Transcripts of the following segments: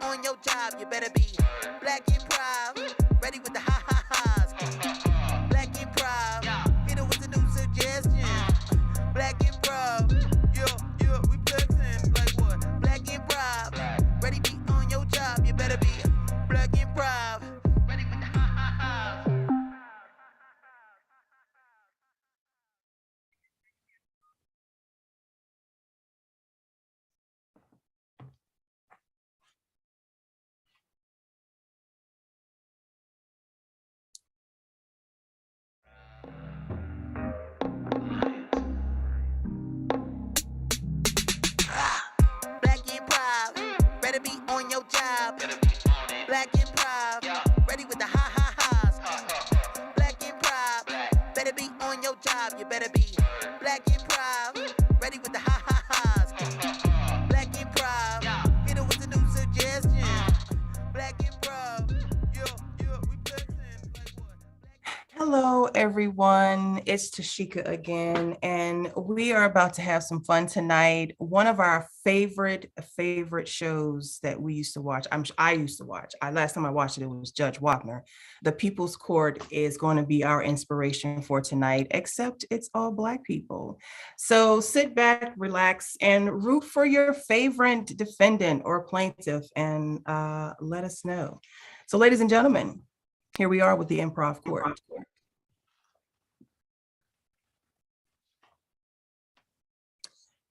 on your job, you better be black improv. Ready with the ha-ha-has. Black improv. Hit it with the new suggestion. Black improv. Yeah, we flexing. Like what? Black improv. Ready be on your job, you better be black improv. Ready with the ha-ha-has. Black improv, better be on your job. Black improv, ready with the ha-ha-has. Black improv, better be on your job. You better be black improv, ready with the ha-ha-has. Black improv, hit it with the new suggestion. Black improv, yeah, we flexing. Like what? Hello, everyone. It's Tashika again, and we are about to have some fun tonight. One of our favorite shows that we used to watch. I used to watch. Last time I watched it was Judge Wapner. The People's Court is going to be our inspiration for tonight, except it's all Black people. So sit back, relax, and root for your favorite defendant or plaintiff, and let us know. So, ladies and gentlemen, here we are with the Improv Court.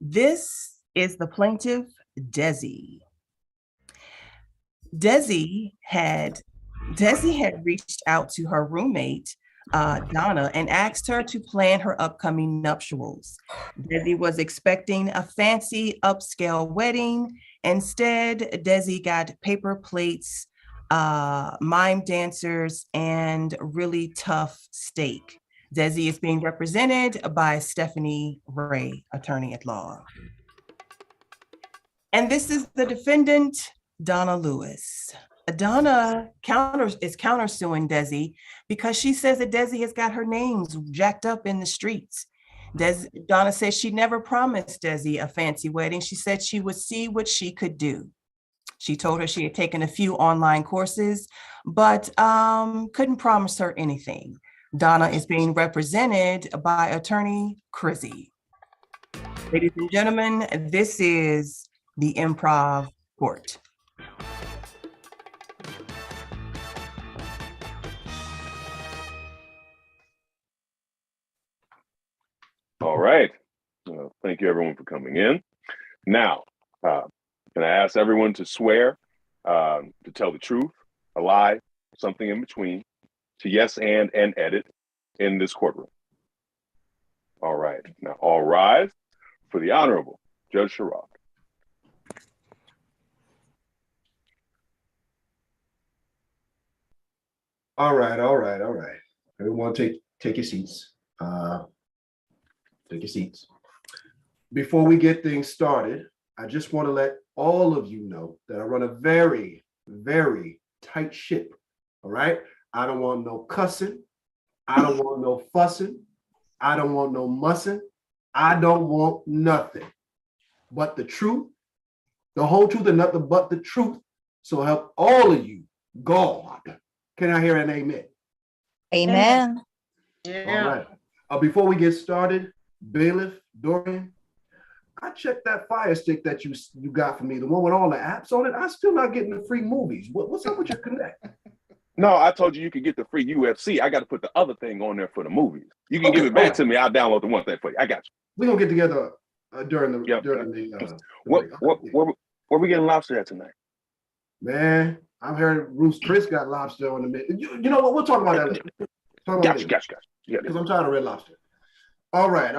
This is the plaintiff, Desi. Desi had reached out to her roommate, Donna, and asked her to plan her upcoming nuptials. Desi was expecting a fancy upscale wedding. Instead, Desi got paper plates, mime dancers, and really tough steak. Desi is being represented by Stephanie Ray, attorney at law. And this is the defendant, Donna Lewis. Donna is countersuing Desi because she says that Desi has got her names jacked up in the streets. Donna says she never promised Desi a fancy wedding. She said she would see what she could do. She told her she had taken a few online courses, but couldn't promise her anything. Donna is being represented by attorney Crizzy. Ladies and gentlemen, this is the Improv Court. All right. Thank you, everyone, for coming in. Now, can I ask everyone to swear to tell the truth, a lie, something in between, to yes and edit in this courtroom? All right. Now, all rise for the Honorable Judge Sherrod. All right. Everyone take your seats. Take your seats. Before we get things started, I just want to let all of you know that I run a very, very tight ship. All right. I don't want no cussing. I don't want no fussing. I don't want no mussing. I don't want nothing but the truth, the whole truth, and nothing but the truth. So help all of you, God. Can I hear an amen? Amen. Yeah. All right. Before we get started, Bailiff, Dorian, I checked that Fire Stick that you got for me, the one with all the apps on it. I'm still not getting the free movies. What's up with your connect? No, I told you could get the free UFC. I got to put the other thing on there for the movies. You can give it back to me. I'll download the one thing for you. I got you. We're gonna get together during the where we getting lobster at tonight? Man, I've heard Chris got lobster on the menu. You know what? We'll talk about that later. Gotcha. Because I'm tired of red lobster. All right.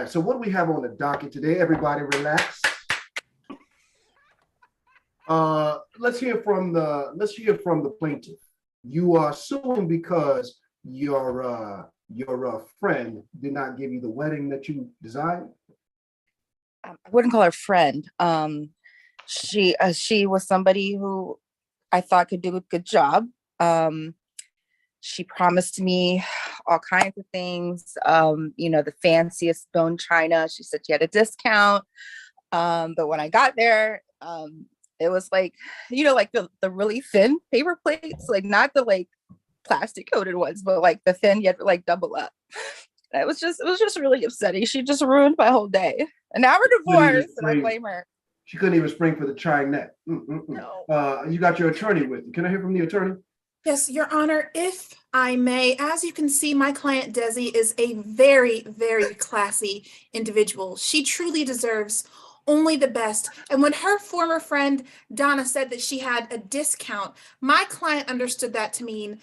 So what do we have on the docket today? Everybody relax. Let's hear from the plaintiff. You are suing because your friend did not give you the wedding that you desired. I wouldn't call her friend. She was somebody who I thought could do a good job. She promised me all kinds of things, the fanciest bone china. She said she had a discount. But when I got there, it was like, like the really thin paper plates, like not the like plastic coated ones, but like the thin, you had to like double up. And it was just really upsetting. She just ruined my whole day. And now we're divorced, and I blame her. She couldn't even spring for the trying net. No. You got your attorney with you. Can I hear from the attorney? Yes, Your Honor, if I may, as you can see, my client Desi is a very, very classy individual. She truly deserves only the best. And when her former friend Donna said that she had a discount, my client understood that to mean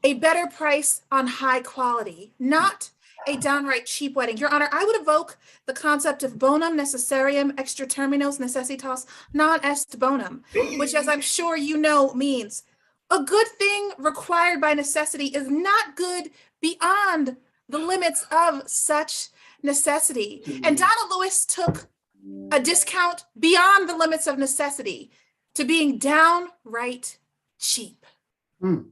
a better price on high quality, not a downright cheap wedding. Your Honor, I would evoke the concept of bonum necessarium extra terminos necessitas non est bonum, which, as I'm sure you know, means a good thing required by necessity is not good beyond the limits of such necessity. And Donna Lewis took a discount beyond the limits of necessity to being downright cheap. You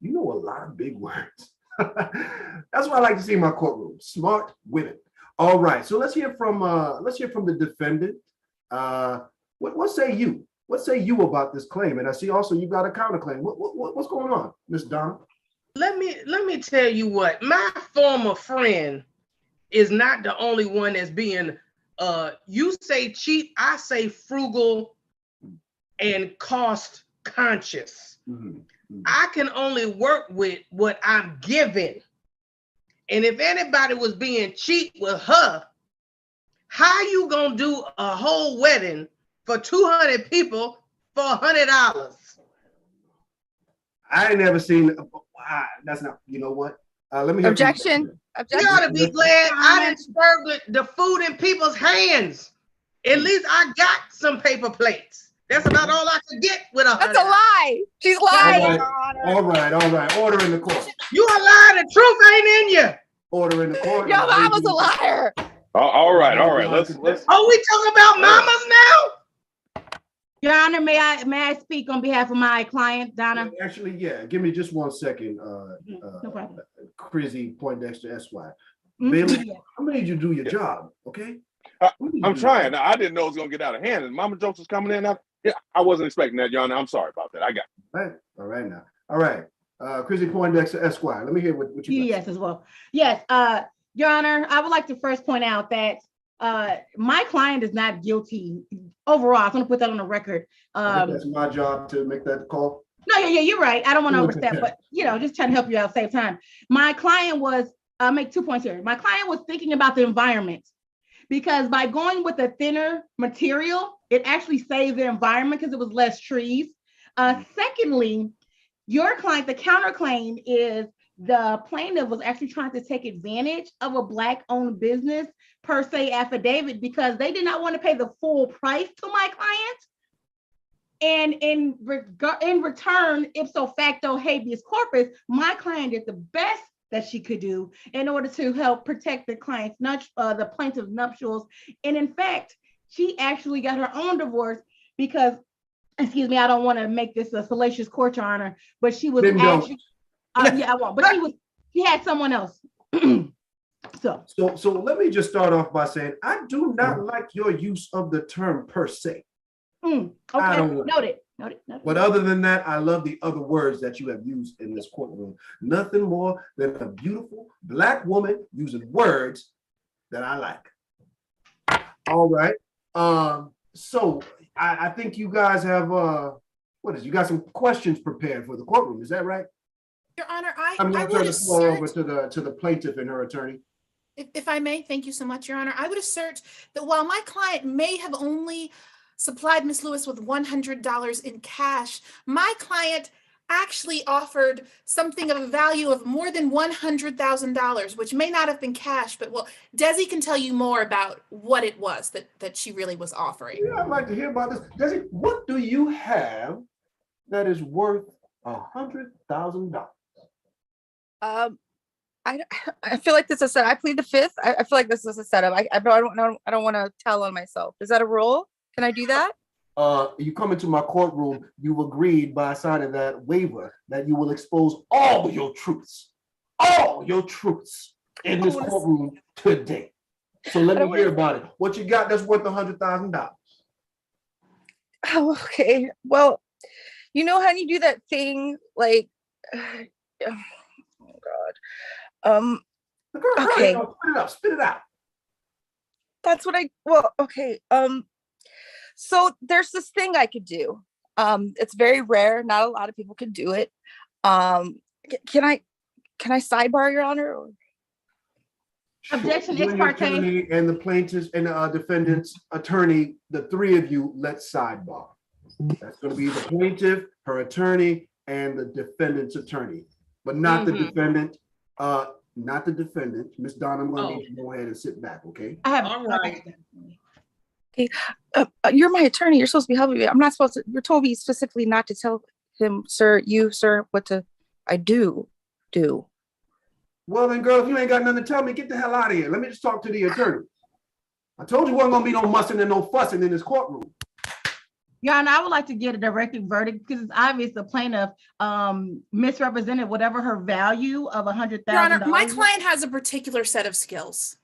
know a lot of big words. That's what I like to see in my courtroom. Smart women. All right. So let's hear from the defendant. What say you? What say you about this claim? And I see also you got a counterclaim. What's going on, Miss Donna? Let me tell you what. My former friend is not the only one that's being you say cheap, I say frugal and cost conscious. I can only work with what I'm given. And if anybody was being cheap with her, how you gonna do a whole wedding for 200 people for $100? I ain't never seen. That's not. You know what? Let me hear Objection. You ought to be glad I didn't serve the food in people's hands. At least I got some paper plates. That's about all I could get with $100. That's a lie. She's lying. All right. Order in the court. You a liar. The truth ain't in you. Order in the court. Your mama's a liar. All right. Let's. Oh, we talking about mamas now? Your Honor, may I speak on behalf of my client, Donna? Actually, yeah. Give me just 1 second. No problem. Crazy Poindexter Esquire. Mhm. Bailey, I'm gonna need you to do your job, okay? I'm trying. I didn't know it was gonna get out of hand, and Mama Jokes was coming in. I wasn't expecting that, Your Honor. I'm sorry about that. I got it. All right now. All right. Crazy Poindexter Esquire. Let me hear what you got. Yes, as well. Yes, Your Honor, I would like to first point out that my client is not guilty overall. I'm going to put that on the record. That's my job to make that call. No, yeah, you're right. I don't want to overstep, but just trying to help you out, save time. My client was, I'll make 2 points here. My client was thinking about the environment, because by going with a thinner material, it actually saved the environment because it was less trees. Secondly, your client, the counterclaim is the plaintiff was actually trying to take advantage of a Black-owned business per se affidavit because they did not want to pay the full price to my client. And in return, ipso facto habeas corpus, my client did the best that she could do in order to help protect the the plaintiff's nuptials. And in fact, she actually got her own divorce because, excuse me, I don't want to make this a salacious court, Your Honor, but she was actually, I won't, but she had someone else. So let me just start off by saying, I do not like your use of the term per se. Okay, noted. But other than that, I love the other words that you have used in this courtroom. Nothing more than a beautiful Black woman using words that I like. All right. So I think you guys have you got some questions prepared for the courtroom? Is that right? Your Honor, I'm I going to turn would the floor over assert, to the plaintiff and her attorney. if I may, thank you so much, Your Honor. I would assert that while my client may have only supplied Ms. Lewis with $100 in cash, my client actually offered something of a value of more than $100,000, which may not have been cash, but well, Desi can tell you more about what it was that she really was offering. Yeah, I'd like to hear about this. Desi, what do you have that is worth $100,000? I feel like this is I plead the fifth. I feel like this is a setup. I don't want to tell on myself. Is that a rule? Can I do that? You come into my courtroom, you agreed by signing that waiver that you will expose all your truths in this courtroom today. So let me hear about it. What you got that's worth $100,000? Oh, okay. Well, you know how you do that thing like, oh God. Girl, Okay. hurry, spit it out. Spit it out. That's what well, okay. So there's this thing I could do. It's very rare. Not a lot of people can do it. Can I sidebar, Your Honor? Objection, You ex and your parte. attorney and the plaintiff's and the defendant's attorney, the three of you, let's sidebar. That's going to be the plaintiff, her attorney, and the defendant's attorney, but not the defendant. Not the defendant. Miss Donna, I'm going to need you to go ahead and sit back, okay? I have. All right. Okay. You're my attorney. You're supposed to be helping me. I'm not supposed to. You're told me specifically not to tell him, sir, what I do. Well then, girl, if you ain't got nothing to tell me, get the hell out of here. Let me just talk to the attorney. I told you wasn't gonna be no mussing and no fussing in this courtroom. Your Honor, I would like to get a directed verdict because it's obvious the plaintiff misrepresented whatever her value of $100,000. Your Honor, my client has a particular set of skills.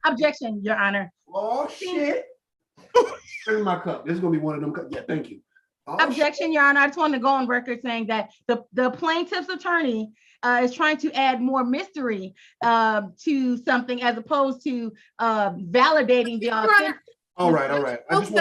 Objection, Your Honor. Oh shit. Here's my cup. This is gonna be one of them cups. Yeah, thank you. Oh, Objection, Your Honor. I just want to go on record saying that the plaintiff's attorney is trying to add more mystery to something as opposed to validating the authentic. all right. I want you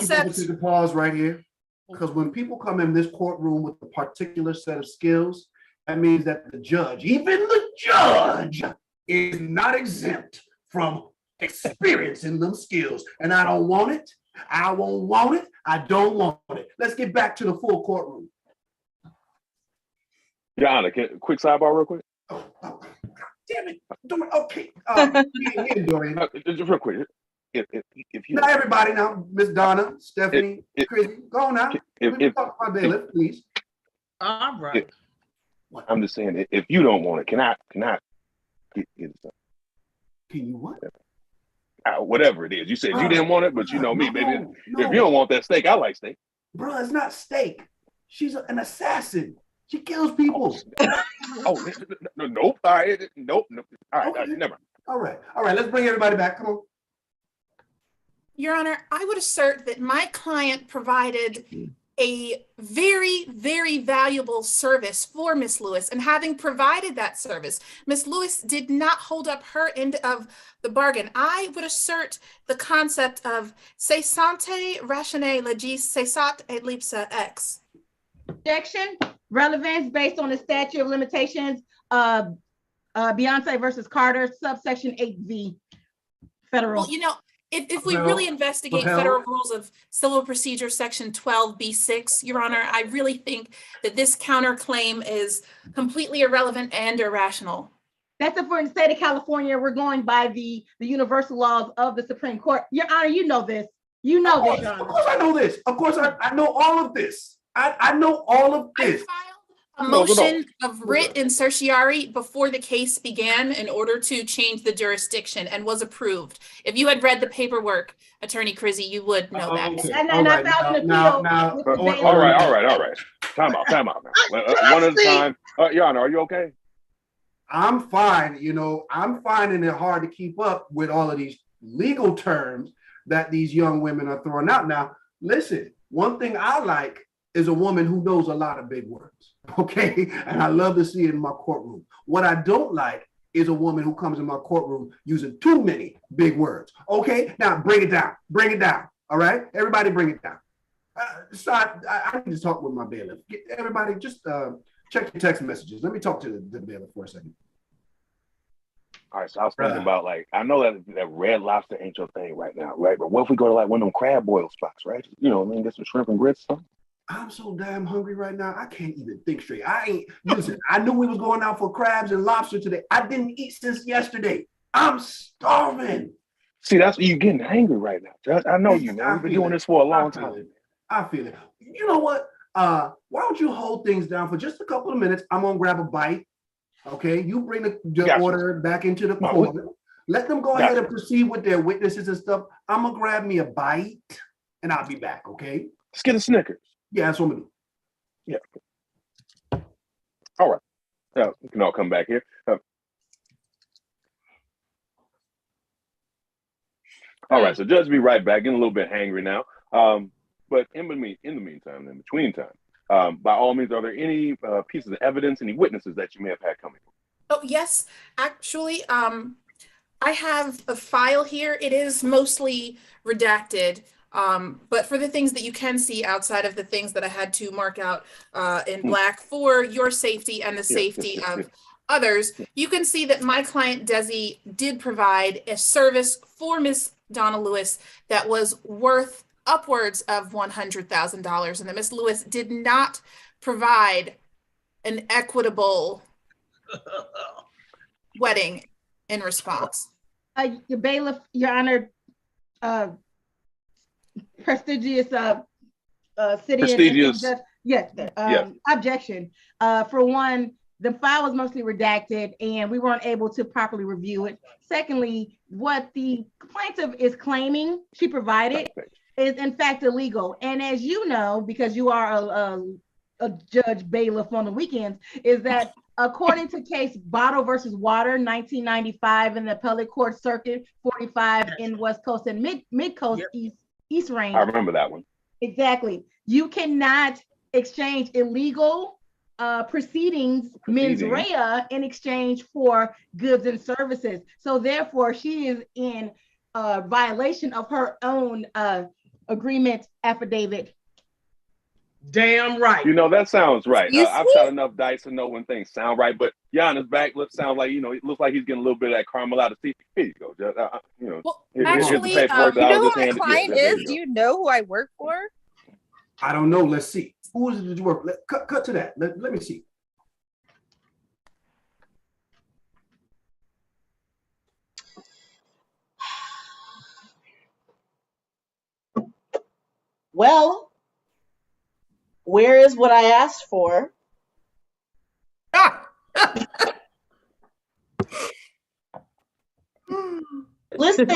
to take a pause right here. Because when people come in this courtroom with a particular set of skills, that means that the judge, even the judge, is not exempt from experiencing them skills. And I don't want it. I won't want it. I don't want it. Let's get back to the full courtroom. Your Honor, quick sidebar real quick? Oh, God damn it. Okay. Here, Dorian. Just real quick. If you Now, everybody now, Miss Donna, Stephanie, Chrissy, go on now. Let me talk to my bailiff, please. All right. I'm just saying, if you don't want it, can I get something? Can you what? Whatever it is. You said you didn't want it, but you know me, baby. No. If you don't want that steak, I like steak. Bro, it's not steak. She's an assassin. She kills people. Nope. All right. Nope. All right, never mind. All right. Let's bring everybody back. Come on. Your Honor, I would assert that my client provided a very, very valuable service for Miss Lewis. And having provided that service, Miss Lewis did not hold up her end of the bargain. I would assert the concept of cessante ratione legis cessat et lipsa ex. Objection, relevance based on the statute of limitations, Beyonce versus Carter, subsection 8V, federal. Well, if we really investigate Federal Rules of Civil Procedure, Section 12B6, Your Honor, I really think that this counterclaim is completely irrelevant and irrational. That's it for the state of California. We're going by the universal laws of the Supreme Court. Your Honor, you know this. You know this, Your Honor. Of course I know this. Of course I know all of this. I know all of this. A motion of writ and certiorari before the case began in order to change the jurisdiction and was approved. If you had read the paperwork, Attorney Crizzy, you would know that. Okay. And I found an appeal. All right. Time out now. One at a time. Your Honor, are you okay? I'm fine. I'm finding it hard to keep up with all of these legal terms that these young women are throwing out. Now, listen, one thing I like is a woman who knows a lot of big words, okay? And I love to see it in my courtroom. What I don't like is a woman who comes in my courtroom using too many big words, okay? Now, bring it down, all right? Everybody bring it down. So I need to talk with my bailiff. Everybody just check your text messages. Let me talk to the bailiff for a second. All right, so I was thinking about, I know that Red Lobster ain't your thing right now, right? But what if we go to one of them crab boil spots, right? Get some shrimp and grits or something? I'm so damn hungry right now. I can't even think straight. Listen, I knew we was going out for crabs and lobster today. I didn't eat since yesterday. I'm starving. See, that's you getting angry right now, Judge. I know you, man. We've been doing this for a long time. I feel it. You know what? Why don't you hold things down for just a couple of minutes? I'm gonna grab a bite. Okay, you bring the order back into the court. Let them go ahead and proceed with their witnesses and stuff. I'm gonna grab me a bite and I'll be back. Okay. Let's get a Snickers. Yeah, that's what I'm gonna do. Yeah. All right. We can all come back here. All right, so Judge be right back, getting a little bit hangry now. But in between time, by all means, are there any pieces of evidence, any witnesses that you may have had coming? Oh, yes, actually, I have a file here. It is mostly redacted, but for the things that you can see outside of the things that I had to mark out in black for your safety and the safety of others, you can see that my client Desi did provide a service for Miss Donna Lewis that was worth upwards of $100,000, and that Miss Lewis did not provide an equitable wedding in response. Your bailiff, Your Honor, prestigious city and judge. Yes, objection. For one, the file was mostly redacted and we weren't able to properly review it. Secondly, what the plaintiff is claiming she provided is in fact illegal. And as you know, because you are a judge bailiff on the weekends, is that according to case Bottle versus Water, 1995 in the appellate court circuit, 45 in West Coast and Mid Coast East Range. I remember that one. Exactly. You cannot exchange illegal proceedings, mens rea, in exchange for goods and services. So therefore, she is in violation of her own agreement affidavit. Damn right. You know, that sounds right. I've shot enough dice to know when things sound right, but Gianna's back lip sounds like, it looks like he's getting a little bit of that caramel out of the Here you go. Well, actually, you know who my client is? Do you know who I work for? I don't know. Let's see. Who did you work? Cut to that. Let me see. Well, where is what I asked for? Listen.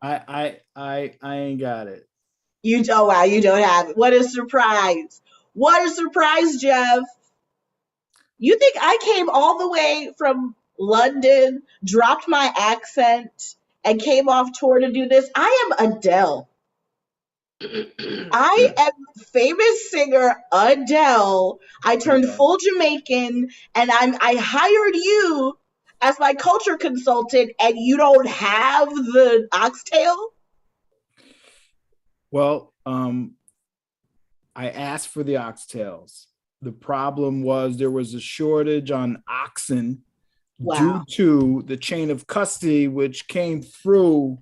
I ain't got it. Oh wow, you don't have it. What a surprise. What a surprise, Jeff. You think I came all the way from London, dropped my accent, and came off tour to do this? I am Adele. I am famous singer Adele. I turned full Jamaican, and I hired you as my culture consultant, and you don't have the oxtail? Well, I asked for the oxtails. The problem was there was a shortage on oxen due to the chain of custody, which came through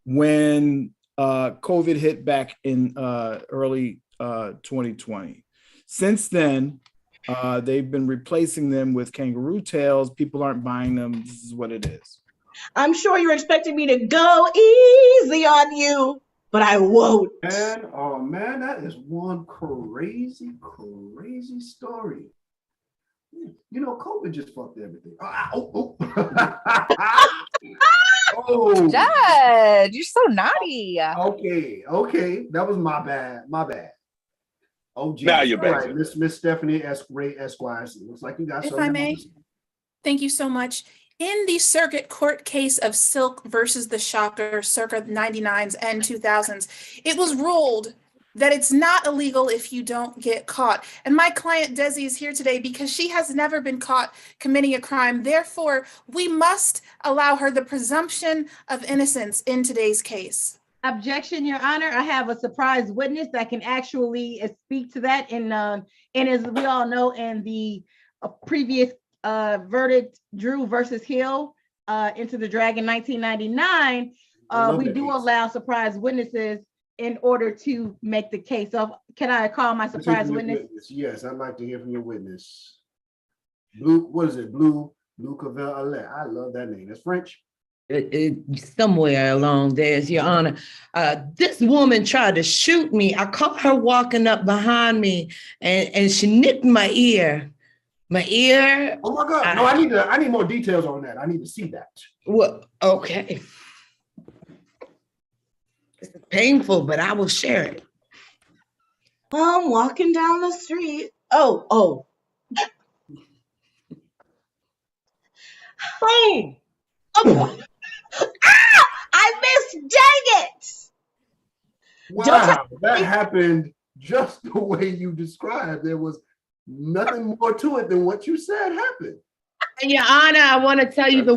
when COVID hit back in early 2020. Since then, they've been replacing them with kangaroo tails. People aren't buying them. This is what it is. I'm sure you're expecting me to go easy on you, but I won't. And oh man, that is one crazy story. COVID just fucked everything. Oh, Judge, you're so naughty. Okay, that was my bad. Oh, geez. Now you're back. Right, Miss Stephanie Ray Esquire. Looks like you got something. If I may, thank you so much. In the circuit court case of Silk versus the Shocker, circa 99s and 2000s, it was ruled that it's not illegal if you don't get caught. And my client Desi is here today because she has never been caught committing a crime. Therefore, we must allow her the presumption of innocence in today's case. Objection, Your Honor. I have a surprise witness that can actually speak to that. And as we all know, in the previous verdict, Drew versus Hill, Into the Dragon 1999, we do allow surprise witnesses in order to make the case. So can I call my surprise witness? Yes, I'd like to hear from your witness. Blue, what is it? Blue Cavell. I love that name. That's French. Somewhere along there's Your Honor. This woman tried to shoot me. I caught her walking up behind me and she nipped my ear. My ear. Oh my God. No, I need more details on that. I need to see that. Well, okay. It's painful, but I will share it. Well, I'm walking down the street. Oh. Boom. Oh, ah, I missed. Dang it. Wow, that happened just the way you described. There was nothing more to it than what you said happened. And Your Honor, I want to tell you the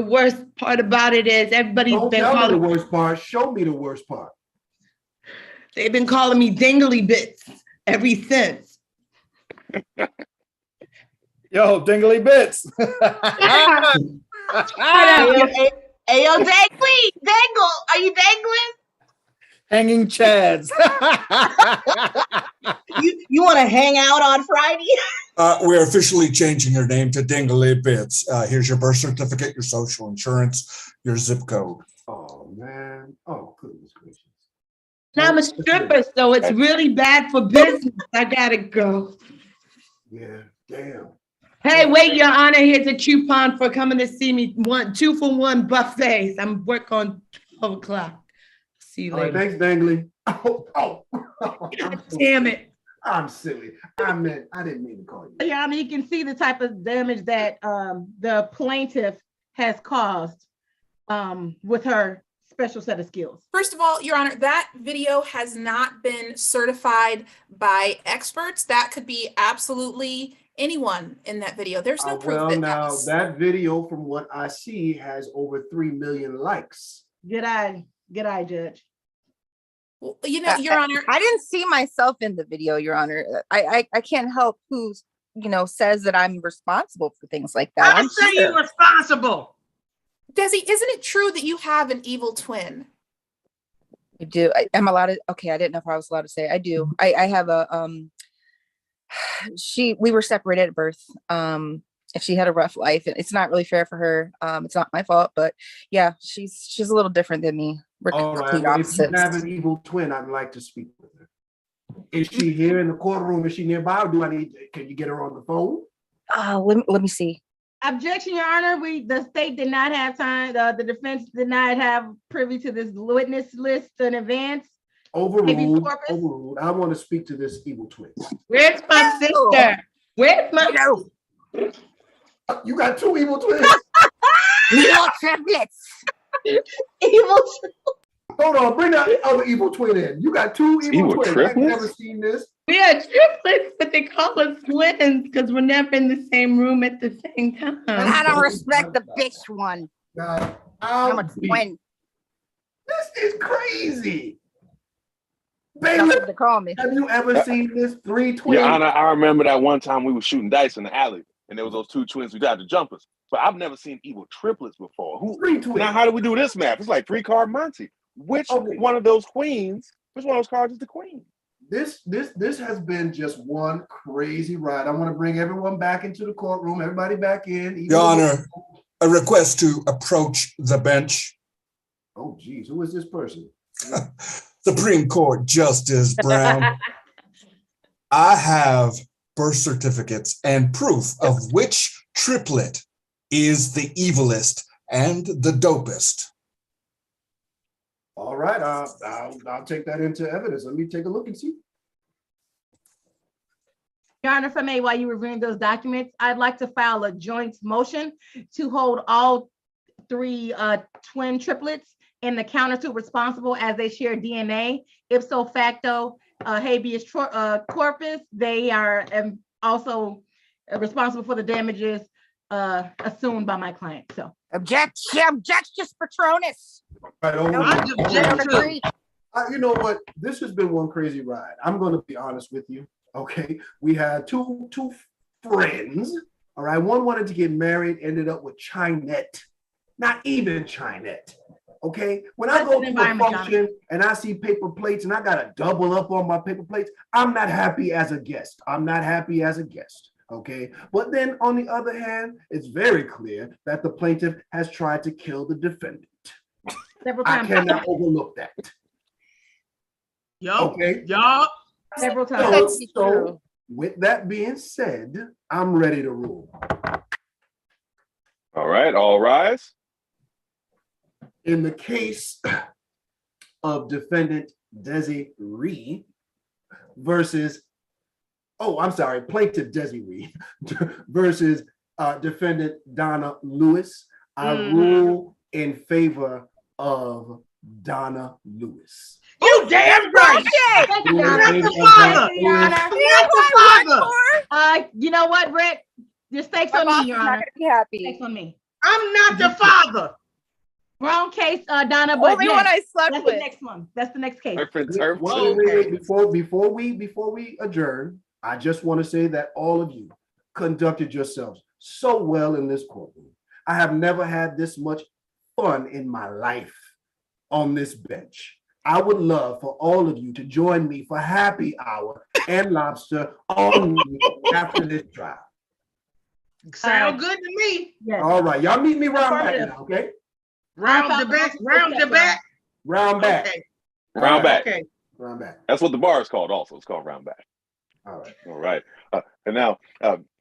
worst part about it is everybody's Don't been tell me the calling. worst part. Show me the worst part. They've been calling me dingly bits ever since. Yo, dingly bits. Ayo, dangle. Are you dangling? Hanging chads. You want to hang out on Friday? We're officially changing your name to Dingly Bits. Here's your birth certificate, your social insurance, your zip code. Oh man. Oh goodness gracious. Now I'm a stripper, so it's really bad for business. I gotta go. Yeah, damn. Hey, wait, Your Honor, here's a coupon for coming to see me. 2 for 1 buffets. I'm work on 12 o'clock. See you All right, later. thanks, Dangly. Oh, God damn it. I'm silly. I didn't mean to call you. Your Honor, you can see the type of damage that the plaintiff has caused with her special set of skills. First of all, Your Honor, that video has not been certified by experts. That could be absolutely anyone in that video. There's no proof Well, that now was. that video, from what I see, has over 3 million likes. Good eye, Judge. Well, you know, Your Honor, I didn't see myself in the video, Your Honor. I can't help who says that I'm responsible for things like that. I say you're responsible. Desi, isn't it true that you have an evil twin? I do. I'm allowed to. Okay, I didn't know if I was allowed to say. I do. I have a we were separated at birth. And she had a rough life, and it's not really fair for her. It's not my fault, but yeah, she's a little different than me. We're All right, complete well, if you opposites. have an evil twin, I'd like to speak with her. Is she here in the courtroom? Is she nearby? Or can you get her on the phone? Let me see. Objection, Your Honor. The state did not have time. The defense did not have privy to this witness list in advance. Overruled. Overruled. I want to speak to this evil twin. Where's my sister? Where's my You got 2 evil twins. Evil triplets. Evil. Hold on, bring that other evil twin in. You got 2 evil twins. I've triplets? never seen this. We are triplets, but they call us twins because we're never in the same room at the same time. And I don't respect the bitch one. God, I'm a twin. This is crazy. That's Baby, what they call me. have you ever seen this 3 twins? Your Honor, I remember that one time we were shooting dice in the alley, and there was those 2 twins who tried to jump us. But I've never seen evil triplets before. 3 twins. Now, how do we do this math? It's like 3-card Monty. Which one of those queens? Which one of those cards is the queen? This has been just one crazy ride. I want to bring everyone back into the courtroom. Everybody back in. Your Honor, a request to approach the bench. Oh, geez, who is this person? Supreme Court Justice Brown. I have birth certificates and proof of which triplet is the evilest and the dopest. All right, I'll take that into evidence. Let me take a look and see. Your Honor, if I may, while you reviewing those documents, I'd like to file a joint motion to hold all 3 twin triplets and the countersuit responsible as they share DNA. Ipso facto, habeas corpus, they are also responsible for the damages assumed by my client. So Objection, Patronus. Right, over. You know what? This has been one crazy ride. I'm going to be honest with you. Okay, we had two friends. All right, one wanted to get married, ended up with Chinette. Not even Chinette. Okay, when I go to a function and I see paper plates and I got to double up on my paper plates, I'm not happy as a guest. Okay, but then on the other hand, it's very clear that the plaintiff has tried to kill the defendant. I cannot overlook that. Y'all. Several times. So with that being said, I'm ready to rule. All right, all rise. In the case of defendant Desiree versus, plaintiff Desiree versus defendant Donna Lewis. I rule in favor of Donna Lewis. You damn right. Thank you, Not Donna. the father. Thank you, Your Honor. Not the father. You know what, Rick? Your stakes My on boss me, Your is not Honor. gonna be happy. Stakes on me. I'm not the father. Wrong case, Donna. But Only one I slept that's with. the next one. That's the next case. Different terms. Wait, before we adjourn, I just want to say that all of you conducted yourselves so well in this courtroom. I have never had this much fun in my life on this bench. I would love for all of you to join me for happy hour and lobster on after this trial. Sound good to me. Yes. All right, y'all meet me round back now, okay? Round the back. Round the back. Round back. Okay. Round back. Okay. Round back. That's what the bar is called also. It's called round back. All right. All right. And now,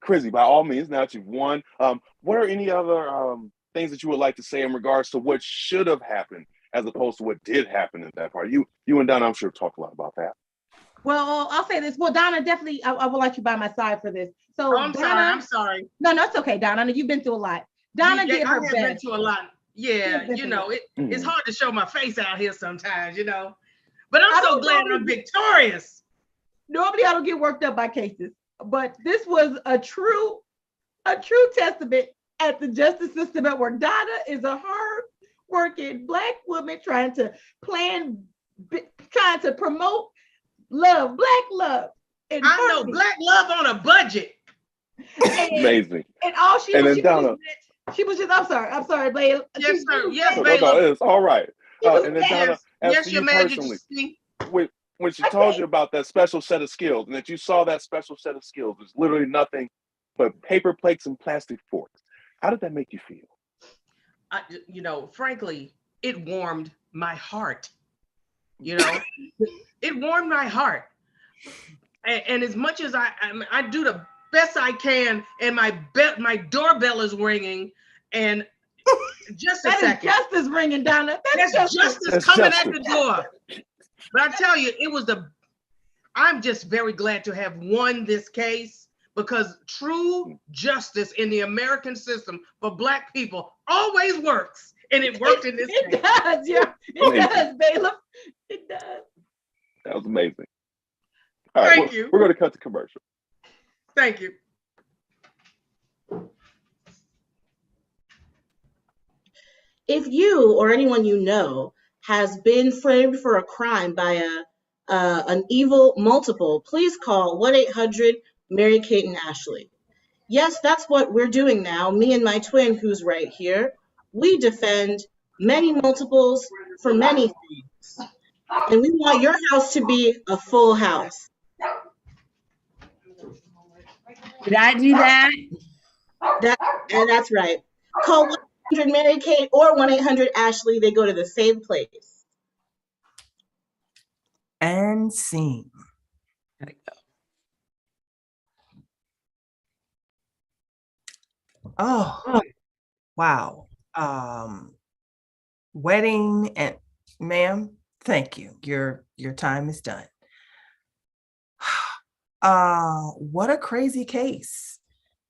Chrissy, by all means, now that you've won, what are any other things that you would like to say in regards to what should have happened as opposed to what did happen in that part? You and Donna, I'm sure, talked a lot about that. Well, I'll say this. Well, Donna, definitely, I will let you by my side for this. So, I'm Donna, sorry. I'm sorry. No, it's okay, Donna. You've been through a lot. Donna did her I have been best. through a lot. Yeah, Been you through know, it. it's hard to show my face out here sometimes, you know. But I'm I so don't glad know. I'm victorious. Normally, I don't get worked up by cases, but this was a true testament at the justice system at work. Donna is a hard-working Black woman trying to promote love, Black love. I know Black love on a budget. Amazing. And all she And was, then Donna. she was just, I'm sorry, Babe. Yes, sir. Yes, No, babe. it's all right. And then Donna, as Yes, for Your you personally, Majesty. when she told you about that special set of skills and that you saw that special set of skills, there's literally nothing but paper plates and plastic forks. How did that make you feel? You know, frankly, it warmed my heart. You know, it warmed my heart. And as much as I do the best I can, and my doorbell is ringing, and just a second. Justice ringing, Donna. That's justice coming at the door. But I tell you, I'm just very glad to have won this case, because true justice in the American system for Black people always works. And it worked in this case. It does, yeah. It does, Bailiff. It does. That was amazing. All right, Thank you. We're going to cut the commercial. Thank you. If you or anyone you know has been framed for a crime by an evil multiple, please call 1-800-MARY-KATE and Ashley. Yes, that's what we're doing now. Me and my twin, who's right here, we defend many multiples for many things. And we want your house to be a full house. Did I do that? That's right. Call 1-800-MARY-KATE or 1-800-ASHLEY. They go to the same place. And scene. Oh, wow. Wedding and ma'am, thank you. Your time is done. What a crazy case.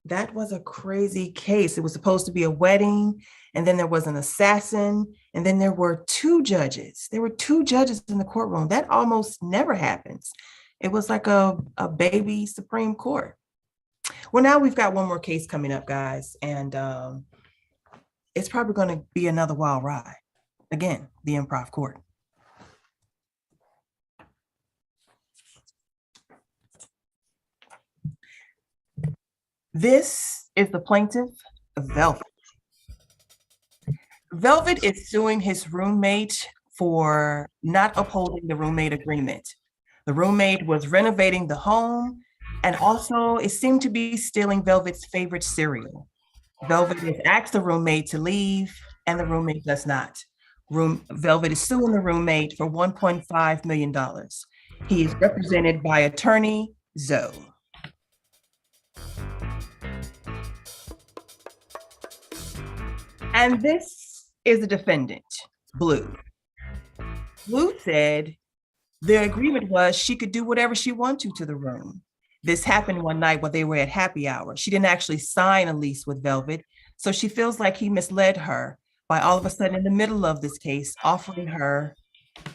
That was a crazy case. It was supposed to be a wedding, and then there was an assassin, and then there were two judges. There were two judges in the courtroom. That almost never happens. It was like a baby Supreme Court. Well, now we've got one more case coming up, guys, and it's probably going to be another wild ride. Again, the Improv Court. This is the plaintiff, Velvet. Velvet is suing his roommate for not upholding the roommate agreement. The roommate was renovating the home, and also it seemed to be stealing Velvet's favorite cereal. Velvet has asked the roommate to leave, and the roommate does not. Velvet is suing the roommate for $1.5 million. He is represented by attorney Zoe. And this is the defendant, Blue. Blue said the agreement was she could do whatever she wanted to the room. This happened one night while they were at happy hour. She didn't actually sign a lease with Velvet, so she feels like he misled her by all of a sudden in the middle of this case offering her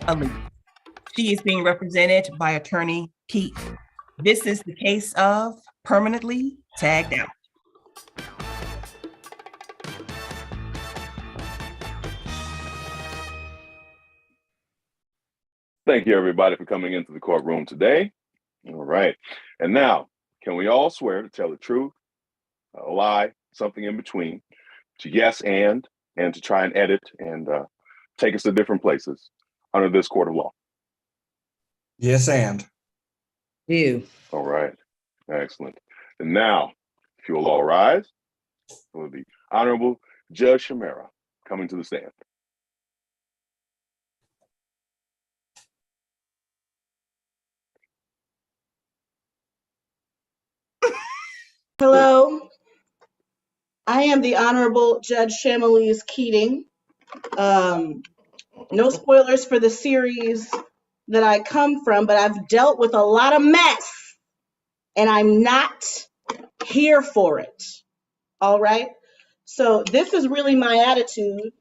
a lease. She is being represented by attorney Keith. This is the case of permanently tagged out. Thank you, everybody, for coming into the courtroom today. All right. And now, can we all swear to tell the truth, a lie, something in between, to yes and to try and edit and take us to different places under this court of law? Yes, and. You. All right. Excellent. And now, if you'll all rise, it will be Honorable Judge Shamara coming to the stand. Hello, I am the Honorable Judge Chamelise Keating. No spoilers for the series that I come from, but I've dealt with a lot of mess, and I'm not here for it. All right? So this is really my attitude.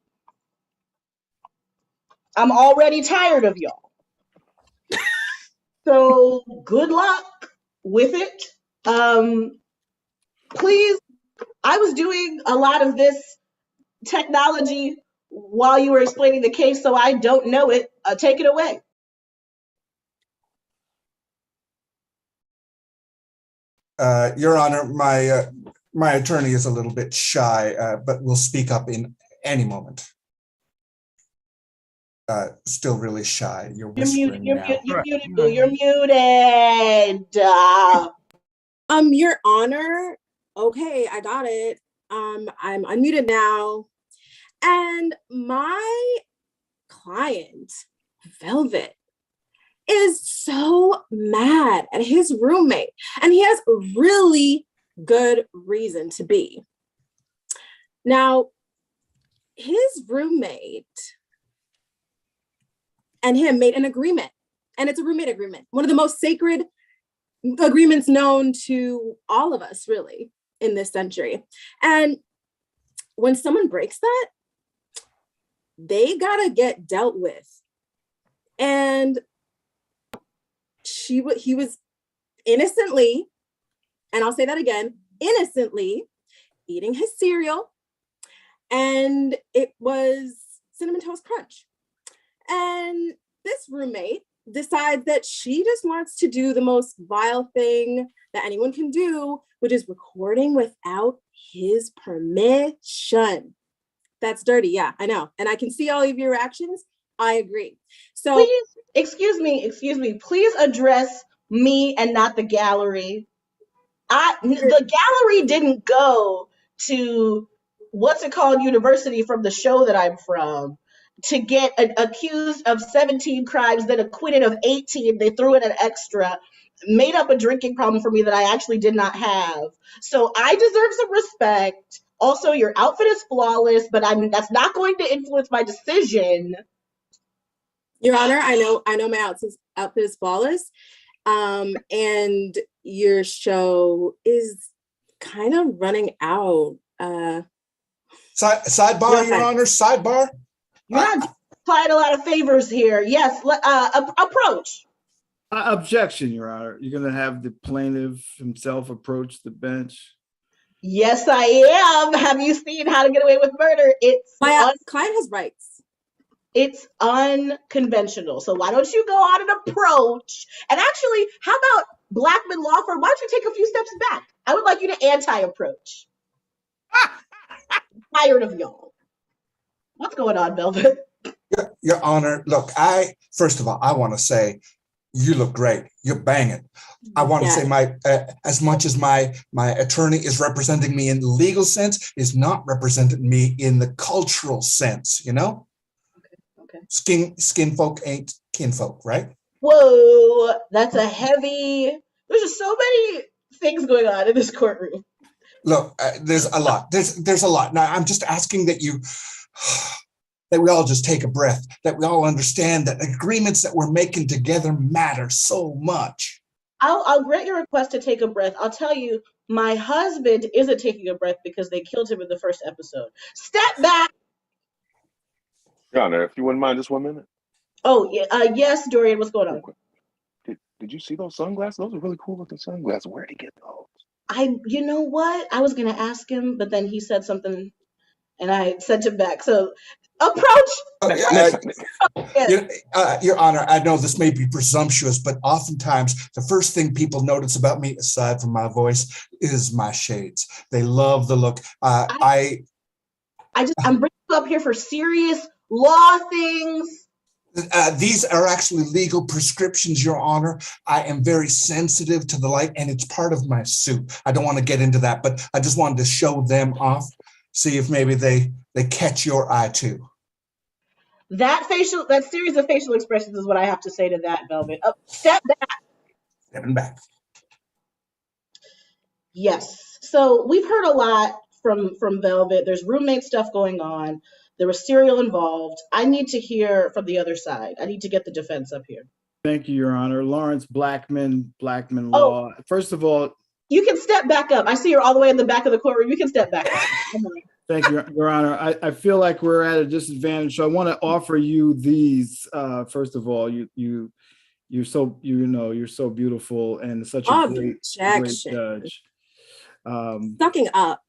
I'm already tired of y'all. So good luck with it. Please, I was doing a lot of this technology while you were explaining the case, so I don't know it. Take it away. Your Honor, my attorney is a little bit shy, but will speak up in any moment. Still really shy. You're whispering now. You're muted. You're muted. Your Honor. Okay, I got it. I'm unmuted now. And my client, Velvet, is so mad at his roommate, and he has really good reason to be. Now, his roommate and him made an agreement, and it's a roommate agreement, one of the most sacred agreements known to all of us, really, in this century. And when someone breaks that, they gotta get dealt with. And he was innocently, and I'll say that again, innocently eating his cereal, and it was Cinnamon Toast Crunch. And this roommate decides that she just wants to do the most vile thing that anyone can do, which is recording without his permission. That's dirty, yeah, I know. And I can see all of your reactions. I agree. So please, excuse me, please address me and not the gallery. The gallery didn't go to what's it called, university from the show that I'm from to get accused of 17 crimes, then acquitted of 18. They threw in an extra, made up a drinking problem for me that I actually did not have. So I deserve some respect. Also, your outfit is flawless, but that's not going to influence my decision. Your Honor, I know my outfit is flawless. And your show is kind of running out. Sidebar, Your Honor, sidebar. You're not applying a lot of favors here. Yes, approach. Objection, Your Honor. You're going to have the plaintiff himself approach the bench. Yes, I am. Have you seen How to Get Away with Murder? My client has rights. It's unconventional. So why don't you go on an approach? And actually, how about Blackman Law Firm? Why don't you take a few steps back? I would like you to anti-approach. I'm tired of y'all. What's going on, Velvet? Your Honor, look, first of all, I want to say you look great. You're banging. I want to say as much as my attorney is representing me in the legal sense, is not representing me in the cultural sense, you know? Okay. Skin folk ain't kinfolk, right? Whoa, that's a heavy, there's just so many things going on in this courtroom. Look, there's a lot. There's a lot. Now, I'm just asking that that we all just take a breath, that we all understand that agreements that we're making together matter so much. I'll grant your request to take a breath. I'll tell you, my husband isn't taking a breath because they killed him in the first episode. Step back. Your Honor, if you wouldn't mind just 1 minute. Oh, yeah, yes, Dorian, what's going on? Did you see those sunglasses? Those are really cool looking sunglasses. Where'd he get those? You know what? I was gonna ask him, but then he said something, and I sent him back. So, approach. Your Honor, I know this may be presumptuous, but oftentimes the first thing people notice about me, aside from my voice, is my shades. They love the look. I'm bringing you up here for serious law things. These are actually legal prescriptions, Your Honor. I am very sensitive to the light, and it's part of my suit. I don't want to get into that, but I just wanted to show them off, see if maybe they catch your eye too. That series of facial expressions is what I have to say to that, Velvet. Step back. Stepping back. Yes. So we've heard a lot from Velvet. There's roommate stuff going on. There was serial involved. I need to hear from the other side. I need to get the defense up here. Thank you, Your Honor. Lawrence Blackman Law. First of all, you can step back up. I see you're all the way in the back of the courtroom. You can step back up. Thank you, Your Honor. I feel like we're at a disadvantage, so I want to offer you these. First of all, you're so beautiful and such a great judge. Sucking up.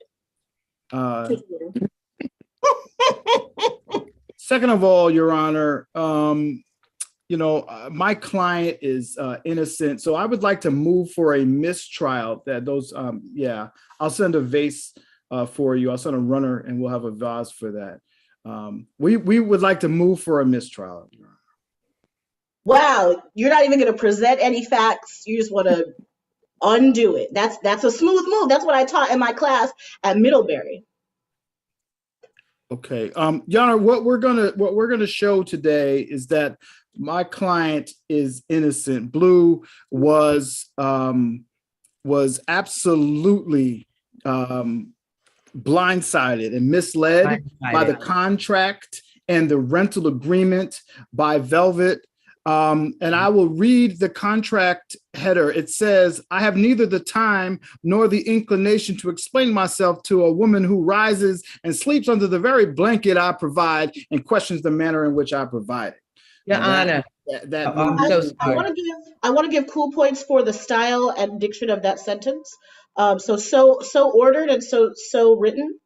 Second of all, Your Honor, my client is innocent, so I would like to move for a mistrial. I'll send a vase for you. I'll send a runner, and we'll have a vase for that. We would like to move for a mistrial, Your Honor. Wow, you're not even going to present any facts. You just want to undo it. That's a smooth move. That's what I taught in my class at Middlebury. Okay, Your Honor, what we're gonna show today is that my client is innocent. Blue was absolutely blindsided and misled by the contract and the rental agreement by Velvet. And I will read the contract header. It says, "I have neither the time nor the inclination to explain myself to a woman who rises and sleeps under the very blanket I provide and questions the manner in which I provide it." Your Honor, I want to give cool points for the style and diction of that sentence. So ordered and so written.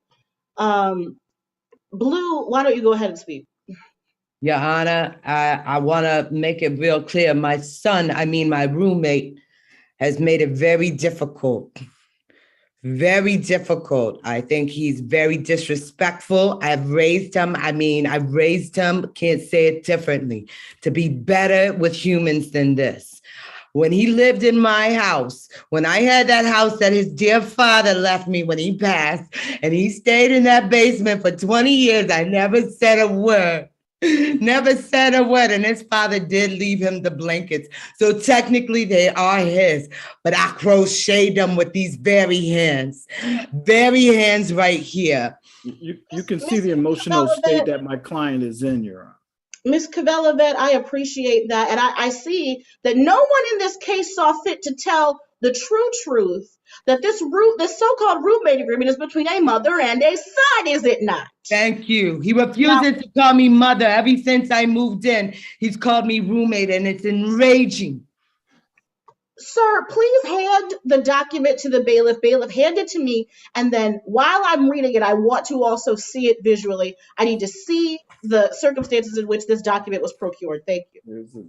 Blue, why don't you go ahead and speak? Your Honor, I want to make it real clear. My roommate has made it very difficult. Very difficult. I think he's very disrespectful. I've raised him, can't say it differently, to be better with humans than this. When he lived in my house, when I had that house that his dear father left me when he passed, and he stayed in that basement for 20 years, I never said a word. Never said a word, and his father did leave him the blankets. So technically they are his, but I crocheted them with these very hands right here. You can see the emotional state that my client is in, Your Honor. Ms. Cavella-Vet, I appreciate that. And I see that no one in this case saw fit to tell the true truth that this so-called roommate agreement is between a mother and a son, is it not? Thank you. He refuses to call me mother. Ever since I moved in, he's called me roommate, and it's enraging. Sir, please hand the document to the bailiff. Bailiff, hand it to me. And then while I'm reading it, I want to also see it visually. I need to see the circumstances in which this document was procured. Thank you. Here's the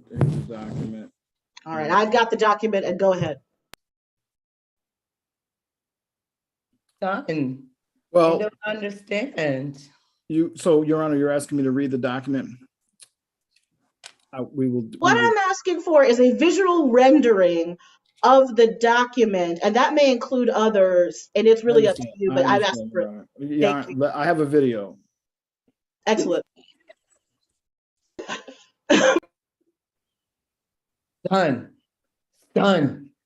document. All right, I've got the document, and go ahead. Son, well, I don't understand. So, Your Honor, you're asking me to read the document. What I'm asking for is a visual rendering of the document, and that may include others, and it's really up to you, but I've asked for it. Yeah, I have a video. Excellent. Son,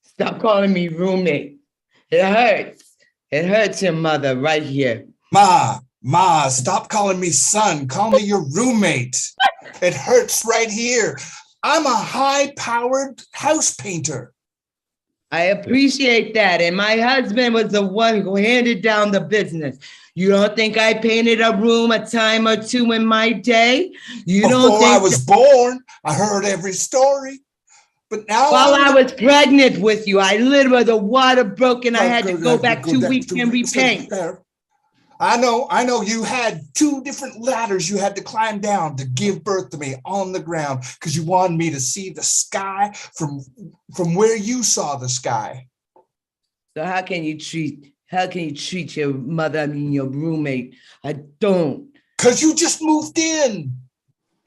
stop calling me roommate. It hurts. It hurts your mother right here. Ma, stop calling me son. Call me your roommate. It hurts right here. I'm a high-powered house painter. I appreciate that. And my husband was the one who handed down the business. You don't think I painted a room a time or two in my day? You don't Before think I was born, I heard every story. But now while I was pregnant with you, I lived with the water broke and I had to go back 2 weeks and repaint. I know you had 2 different ladders you had to climb down to give birth to me on the ground because you wanted me to see the sky from where you saw the sky. So how can you treat your mother, your roommate? I don't. Because you just moved in.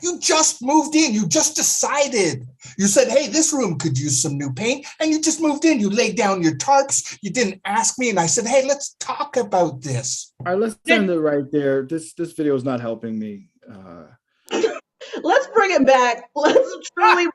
You just moved in. You just decided. You said, hey, this room could use some new paint. And you just moved in. You laid down your tarps. You didn't ask me. And I said, hey, let's talk about this. All right, let's end it right there. This video is not helping me. Let's bring it back. Let's truly.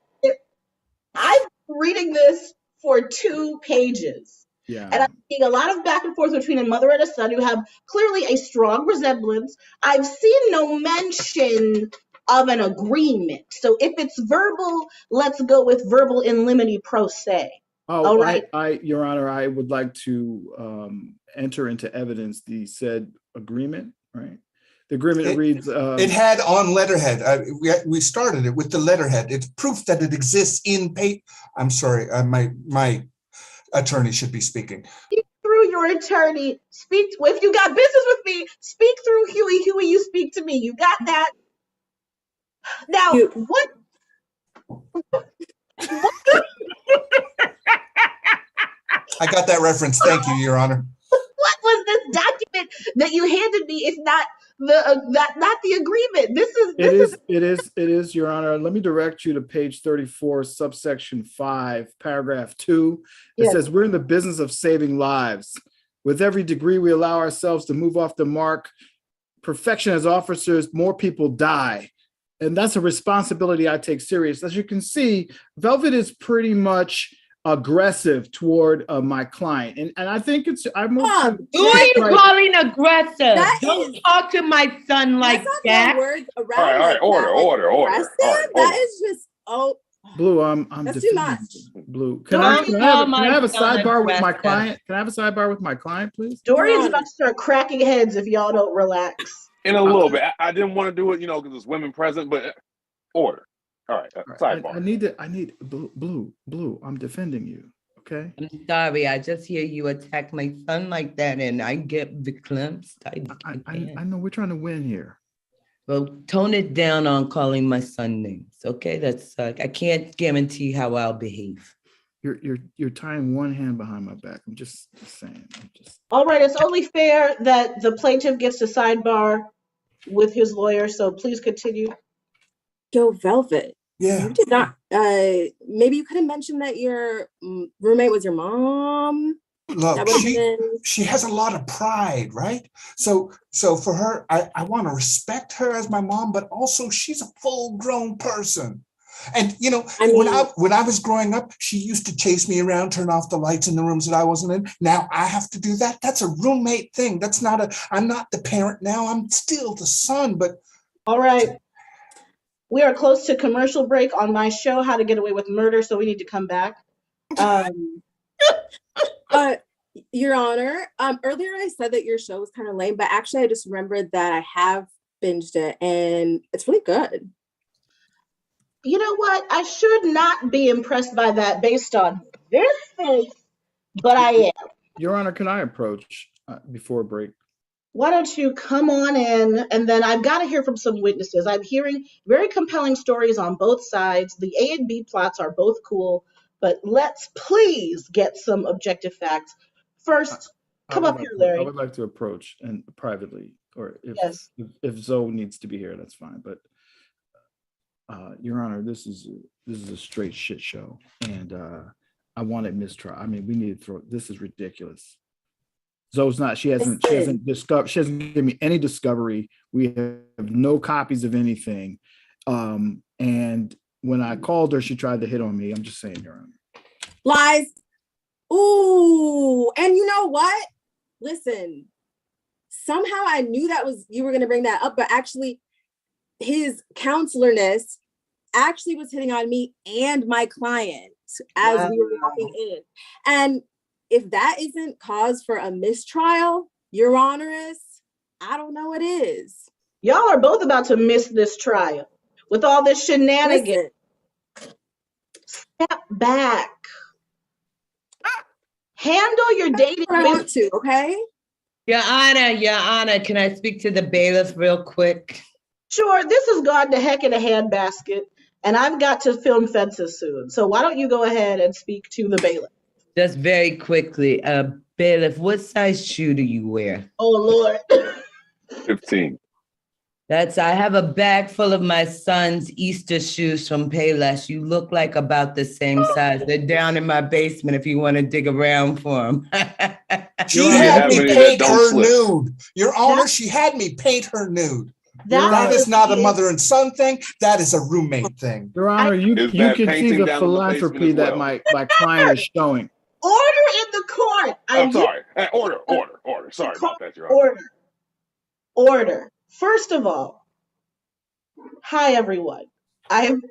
I'm reading this for 2 pages. Yeah. And I'm seeing a lot of back and forth between a mother and a son who have clearly a strong resemblance. I've seen no mention of an agreement. So if it's verbal, let's go with verbal in limine pro se. Oh, all right. Your Honor, I would like to enter into evidence the said agreement, right? The agreement reads... it had on letterhead. We started it with the letterhead. It's proof that it exists in paper. I'm sorry, my attorney should be speaking. Speak through your attorney. If you got business with me, speak through Huey. Huey, you speak to me. You got that? Now, what I got that reference. Thank you, Your Honor. What was this document that you handed me? It's not not the agreement. It is, Your Honor. Let me direct you to page 34, subsection 5, paragraph 2. It says, we're in the business of saving lives. With every degree we allow ourselves to move off the mark, perfection as officers, more people die. And that's a responsibility I take serious. As you can see, Velvet is pretty much aggressive toward my client. And I think it's, I'm who are you calling aggressive? Don't talk to my son like that. All right, order. That is just, Blue, I'm that's too much. Blue, can I have a sidebar with my client? Can I have a sidebar with my client, please? Dorian's about to start cracking heads if y'all don't relax. In a little bit. I didn't want to do it, because there's women present, but order. All right, sidebar. I need Blue, I'm defending you, okay? I'm sorry, I just hear you attack my son like that and I get beclumped. I know we're trying to win here. Well, tone it down on calling my son names, okay? That's I can't guarantee how I'll behave. You're tying one hand behind my back. I'm just saying. All right, it's only fair that the plaintiff gets a sidebar with his lawyer, so please continue. Yo, Velvet. Yeah. You did not. Maybe you could have mentioned that your roommate was your mom. Look, she has a lot of pride, right? So for her, I want to respect her as my mom, but also she's a full-grown person. And when I was growing up, she used to chase me around, turn off the lights in the rooms that I wasn't in. Now I have to do that. That's a roommate thing. I'm not the parent now. I'm still the son. But all right. We are close to commercial break on my show, How to Get Away with Murder, so we need to come back. Your Honor, earlier I said that your show was kind of lame, but actually I just remembered that I have binged it and it's really good. You know what? I should not be impressed by that based on this face, but I am. Your Honor, can I approach before break? Why don't you come on in, and then I've got to hear from some witnesses. I'm hearing very compelling stories on both sides. The A and B plots are both cool, but let's please get some objective facts. First, come up here, Larry. I would like to approach and privately, or if Zoe needs to be here, that's fine. But Your Honor, this is a straight shit show, and I wanted mistrial. I mean, we need to throw. This is ridiculous. Zoe's not. She hasn't given me any discovery. We have no copies of anything. And when I called her, she tried to hit on me. I'm just saying, Your Honor. Lies. Ooh, and you know what? Listen, somehow I knew you were going to bring that up, but actually his counselorness actually was hitting on me and my client. as we were walking in. And if that isn't cause for a mistrial, Your Honoress, I don't know what is. Y'all are both about to miss this trial with all this shenanigans. Listen. Step back. Handle your dating I want to, okay? Your Honor, can I speak to the bailiff real quick? Sure, this has gone to heck in a handbasket, and I've got to film fences soon. So why don't you go ahead and speak to the bailiff? Just very quickly, bailiff, what size shoe do you wear? Oh, Lord. 15. I have a bag full of my son's Easter shoes from Payless. You look like about the same size. They're down in my basement if you want to dig around for them. She had me paint her nude. Your Honor, she had me paint her nude. That is not a mother and son thing. That is a roommate thing. Your Honor, you can see the philanthropy that my client is showing. Order in the court. I'm sorry. Order. Sorry about that, Your Honor. Order. First of all, hi, everyone. I am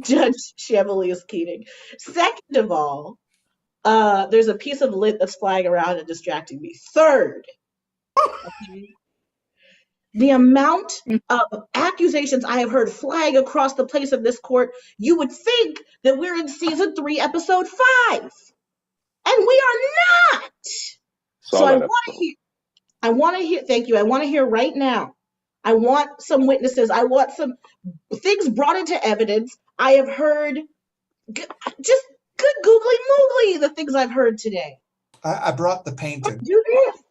Judge Chevalier Keating. Second of all, there's a piece of lint that's flying around and distracting me. Third, okay, the amount of accusations I have heard flying across the place of this court, you would think that we're in season 3, episode 5. And we are not. So I want to hear, thank you. I want to hear right now. I want some witnesses. I want some things brought into evidence. I have heard just good googly moogly the things I've heard today. I brought the painting. Do this.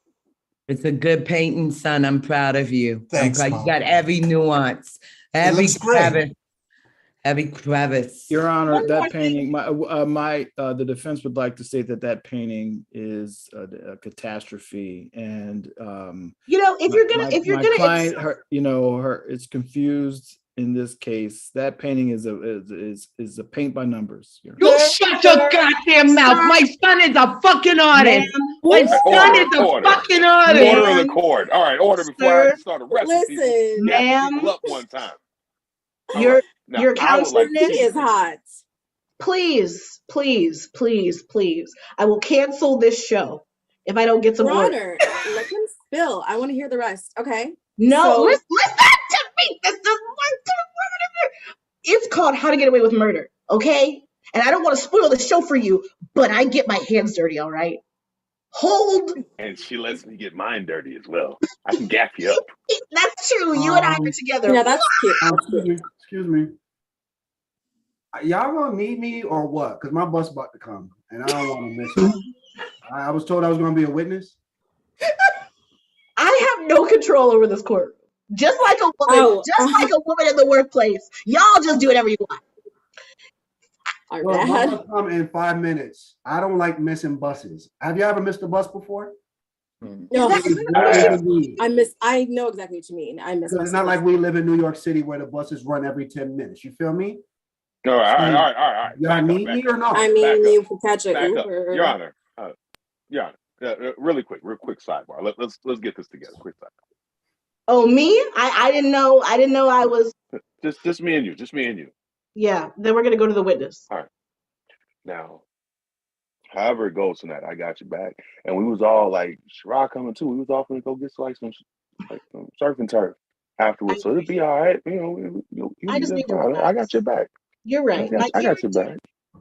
It's a good painting, son. I'm proud of you. Thanks, You got every nuance, every crevice. Your Honor, that painting, the defense would like to say that painting is a catastrophe, and if you're gonna client, it's confused in this case. That painting is a paint by numbers. You shut your goddamn mouth. My son is a fucking artist. My son is a fucking artist. Order of the court. All right, order before I start arresting people. Ma'am. People up one time. Your counselor is hot. Please. I will cancel this show if I don't get some Your order. Honor, let him spill. I want to hear the rest. Okay. No, listen to me. It's called How to Get Away with Murder, okay? And I don't want to spoil the show for you, but I get my hands dirty, all right? Hold. And she lets me get mine dirty as well. I can gaff you up. That's true. You and I are together. Yeah, that's cute. Excuse me. Y'all gonna need me or what? Because my bus about to come, and I don't want to miss it. I was told I was gonna be a witness. I have no control over this court. Just like a woman, like a woman in the workplace. Y'all just do whatever you want. Well, my bus come in 5 minutes. I don't like missing buses. Have you ever missed a bus before? No, I know exactly what you mean. I miss. It's not like we live in New York City where the buses run every 10 minutes. You feel me? All right. Y'all need me or not? I mean, you can catch it. Your Honor, real quick sidebar. Let's get this together. Quick sidebar. Oh, me? I didn't know. I was. Just me and you. Yeah. Then we're gonna go to the witness. All right. Now, however it goes tonight, I got you back, and we was all like, "Sherrod coming too." We was all gonna go get some surf and turf afterwards, so it'll be all right. I just need to. I got your back. You're right. I got your back.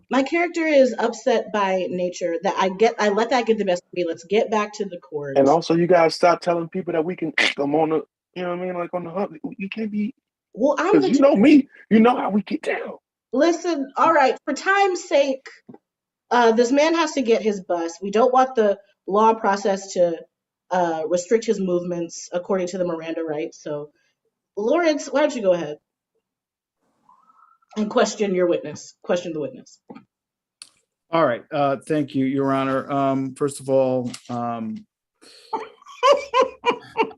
My character is upset by nature. I let that get the best of me. Let's get back to the court. And also, you guys stop telling people that we can come on the, you know what I mean, like on the hunt. You can't be. Well, because you know me. You know how we get down. Listen, all right. For time's sake, this man has to get his bus. We don't want the law process to restrict his movements according to the Miranda rights. So, Lawrence, why don't you go ahead and question the witness. All right. Thank you, Your Honor. First of all,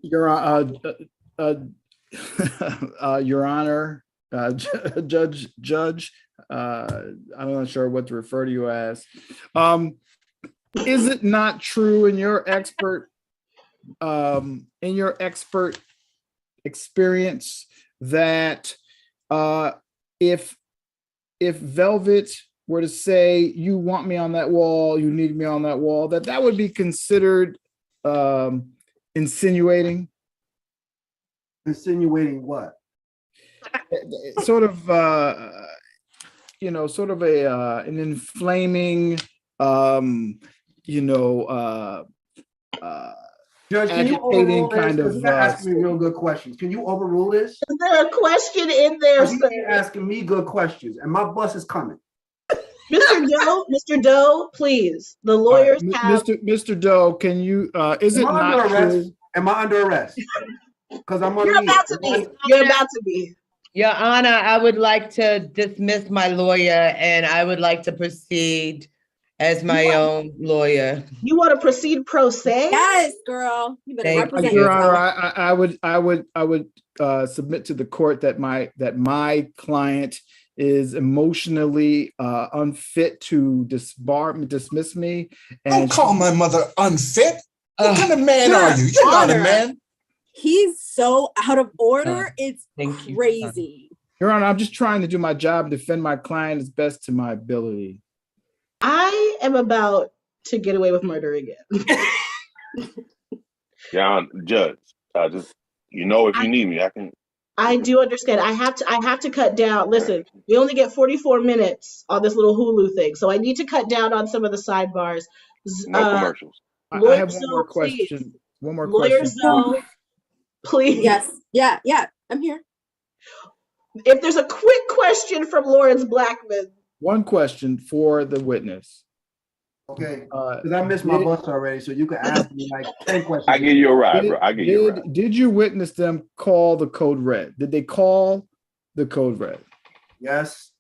Your Honor, Judge, I'm not sure what to refer to you as. Is it not true in your expert experience that if Velvet were to say you want me on that wall, you need me on that wall, that would be considered insinuating. Insinuating what? Sort of, sort of an inflaming, Judge, can you agitating overrule this? kind Because of. you're not asking me real good questions. Can you overrule this? Is there a question in there, Because sir? you're asking me good questions, and my bus is coming. Mr. Doe, please. The lawyers have. Mr. Doe, can you? Is it Am I not under arrest? true? Am I under arrest? Because I'm You're under. about to be. You're about to be. Your Honor, I would like to dismiss my lawyer and I would like to proceed as my own lawyer. You want to proceed pro se? Yes, girl. You better Thank represent you. Your Honor, yourself. I would submit to the court that my client is emotionally unfit to dismiss me. Don't call my mother unfit. What kind of man are you? You're not a Honor. man. He's so out of order. It's Thank you. crazy. Your Honor, I'm just trying to do my job and defend my client as best to my ability. I am about to get away with murder again. Yeah, Judge. Just if you need me, I can. I do understand. I have to cut down. Listen, we only get 44 minutes on this little Hulu thing, so I need to cut down on some of the sidebars. No commercials. I Lawyer have one more Zoe, please. question. One more Lawyer question. Zoe, please. Yes. Yeah. I'm here. If there's a quick question from Lawrence Blackman. One question for the witness. Okay. Because I missed my bus already, so you can ask me like 10 questions. I give you a ride, bro. I give you a ride. Did you witness them call the code red? Did they call the code red? Yes,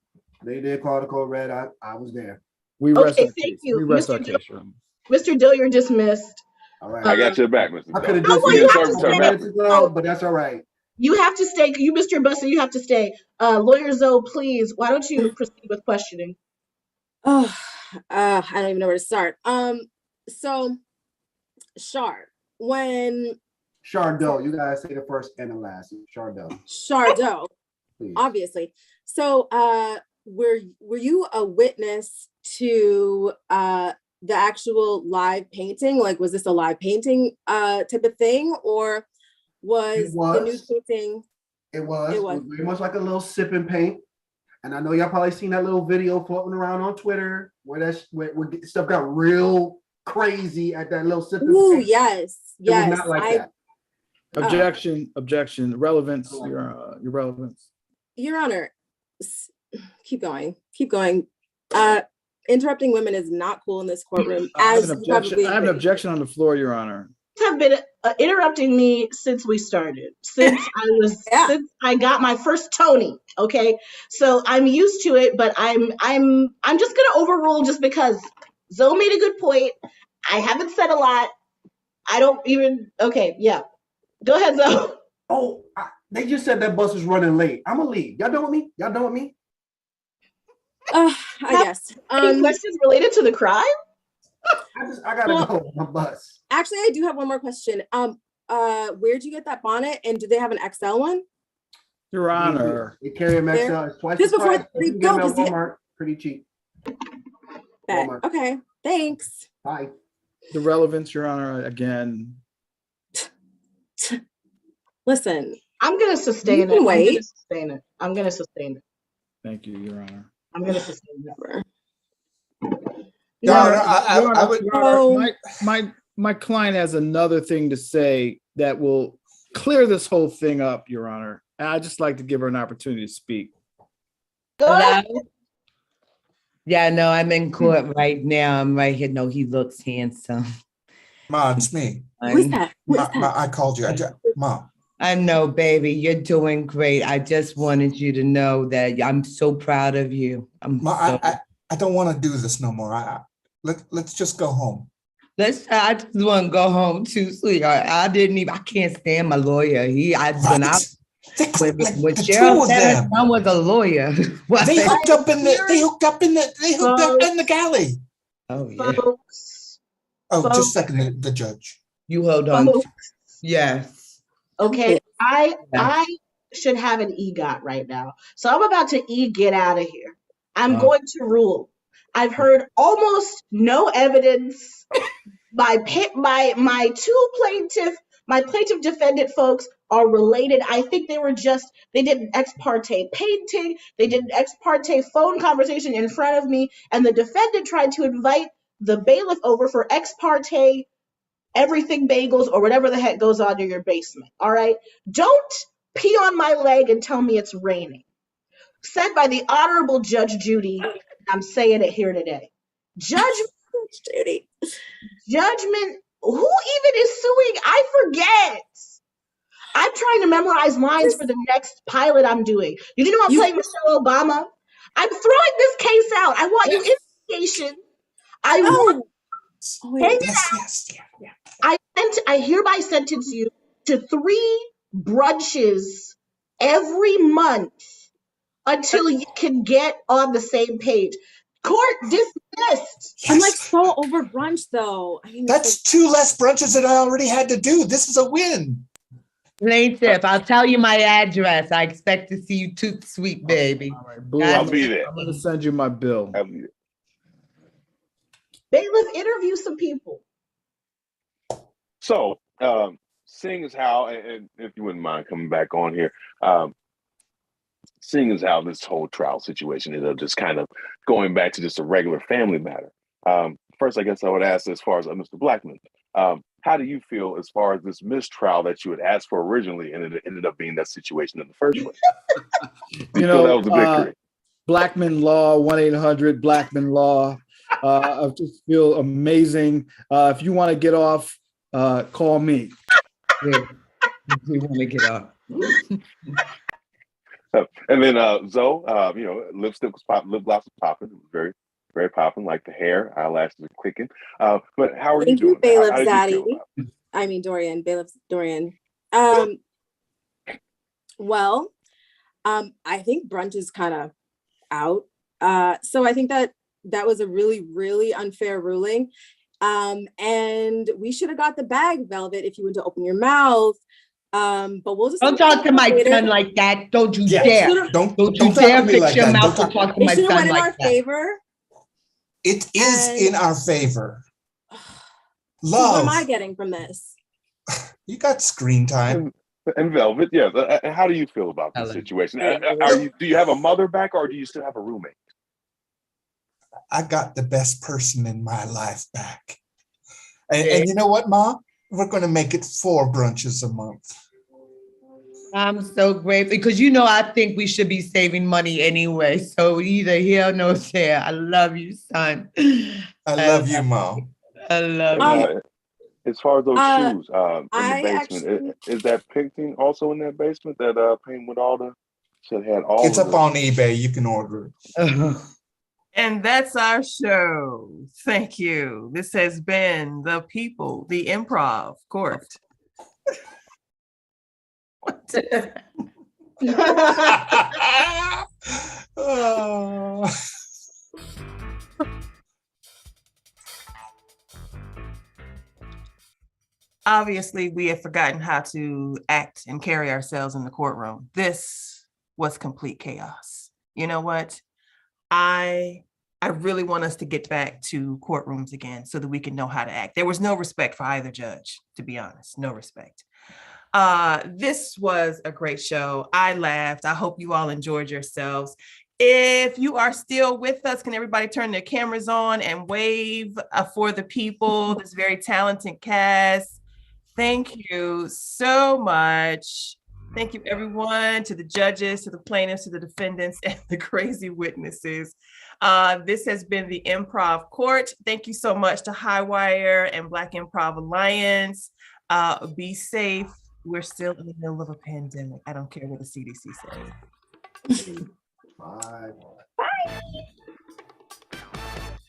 they did call the code red. I was there. We rest our Thank case. you. We rest our Mr. case, Your Honor. Mr. Dill, you're dismissed. All right. I got your back, Mr. I could have Doe. just well, We you can have to serve each other stay. back. minutes ago, but that's all right. You have to stay. You, Mr. Buster, you have to stay. Lawyer Zoe, please. Why don't you proceed with questioning? Oh, I don't even know where to start. So, Shardo, you gotta say the first and the last. Shardo. Shardo, Please. obviously. So, were you a witness to the actual live painting? Like, was this a live painting type of thing, or was the nude painting? It was very much like a little sipping paint. And I know y'all probably seen that little video floating around on Twitter where stuff got real crazy at that little sipping paint. Yes. It was not like that. Objection. Relevance. Your relevance. Your Honor, keep going. Interrupting women is not cool in this courtroom. I have an objection on the floor, Your Honor. Have been interrupting me since we started, since I got my first Tony. Okay, so I'm used to it, but I'm just gonna overrule just because Zoe made a good point. I haven't said a lot. I don't even. Okay, yeah. Go ahead, Zoe. Oh, they just said that bus is running late. I'm gonna leave. Y'all done with me? I guess. Any questions related to the crime? I gotta go on my bus. Actually, I do have one more question. Where'd you get that bonnet, and do they have an XL one? Your Honor. They carry them XL. It's twice Just the before price. they You can go, get them at 'cause Walmart. Pretty cheap. Walmart. Okay, thanks. Bye. The relevance, Your Honor, again. Listen, I'm gonna sustain it. I'm gonna sustain it. Thank you, Your Honor. I'm gonna sustain it. Your Honor, I would. My client has another thing to say that will clear this whole thing up, Your Honor. And I'd just like to give her an opportunity to speak. Hello? Yeah, no, I'm in court right now. I'm right here. No, he looks handsome. Mom, it's me. Who's that? I called you. Mom. I know, baby. You're doing great. I just wanted you to know that I'm so proud of you. I don't want to do this no more. Let's just go home. I just want to go home too, sweetheart. I can't stand my lawyer. When Cheryl said her son was a lawyer. They hooked up in the galley. Oh yeah. Folks, just a second, the judge. You hold on. Yes. Okay, I should have an EGOT right now. So I'm about to get out of here. I'm going to rule. I've heard almost no evidence. My plaintiff defendant folks are related. I think they did an ex parte painting, they did an ex parte phone conversation in front of me, and the defendant tried to invite the bailiff over for ex parte everything bagels or whatever the heck goes on in your basement. All right. Don't pee on my leg and tell me it's raining. Said by the Honorable Judge Judy. I'm saying it here today. Judgment. Judy. Judgment. Who even is suing? I forget. I'm trying to memorize lines for the next pilot I'm doing. Did you know I'm playing Michelle Obama? I'm throwing this case out. I want you information. I want I hereby sentence you to 3 brunches every month until you can get on the same page. Court dismissed. I'm like so over brunch though. I mean, that's 2 less brunches that I already had to do. This is a win. Plaintiff, I'll tell you my address. I expect to see you toot sweet, baby. All right, Blue, I'll be there. I'm going to send you my bill. I'll be there. Bailiff, interview some people. So, seeing as how, and if you wouldn't mind coming back on here, seeing as how this whole trial situation is just kind of going back to just a regular family matter. First, I guess I would ask as far as Mr. Blackman, how do you feel as far as this mistrial that you had asked for originally and it ended up being that situation in the first place? You know, that was a victory. Blackman Law, 1-800 Blackman Law. I just feel amazing. If you want to get off, call me. Yeah. We want to get off. And then Zoe, lipstick was popping, lip gloss was popping. It was very, very popping, like the hair, eyelashes are clicking. But how are you doing? Bailiff How did you Zaddy. feel about it? I mean Dorian, Bailiff Dorian. Well, I think brunch is kind of out. So I think that was a really, really unfair ruling. And we should have got the bag, Velvet, if you were to open your mouth. But we'll just don't talk to my son like that. Don't you dare. Don't you dare fix your mouth to talk to my son like that. Favor. It is in our favor. Love. What am I getting from this? You got screen time. And Velvet, yes. How do you feel about this situation? Do you have a mother back or do you still have a roommate? I got the best person in my life back. And you know what, Ma? We're going to make it 4 brunches a month. I'm so grateful because I think we should be saving money anyway. So either here or no there. I love you, son. I love you, Mom. I love you. As far as those shoes in the basement, is that painting also in that basement? That paint with all the should had all. It's up on eBay. You can order it. And that's our show. Thank you. This has been The People, the Improv Court. Oh. Obviously, we have forgotten how to act and carry ourselves in the courtroom. This was complete chaos. You know what? I really want us to get back to courtrooms again so that we can know how to act. There was no respect for either judge, to be honest, no respect. This was a great show. I laughed. I hope you all enjoyed yourselves. If you are still with us, can everybody turn their cameras on and wave for the people, this very talented cast? Thank you so much. Thank you, everyone, to the judges, to the plaintiffs, to the defendants, and the crazy witnesses. This has been the Improv Court. Thank you so much to Highwire and Black Improv Alliance. Be safe. We're still in the middle of a pandemic. I don't care what the CDC says. Bye. Bye.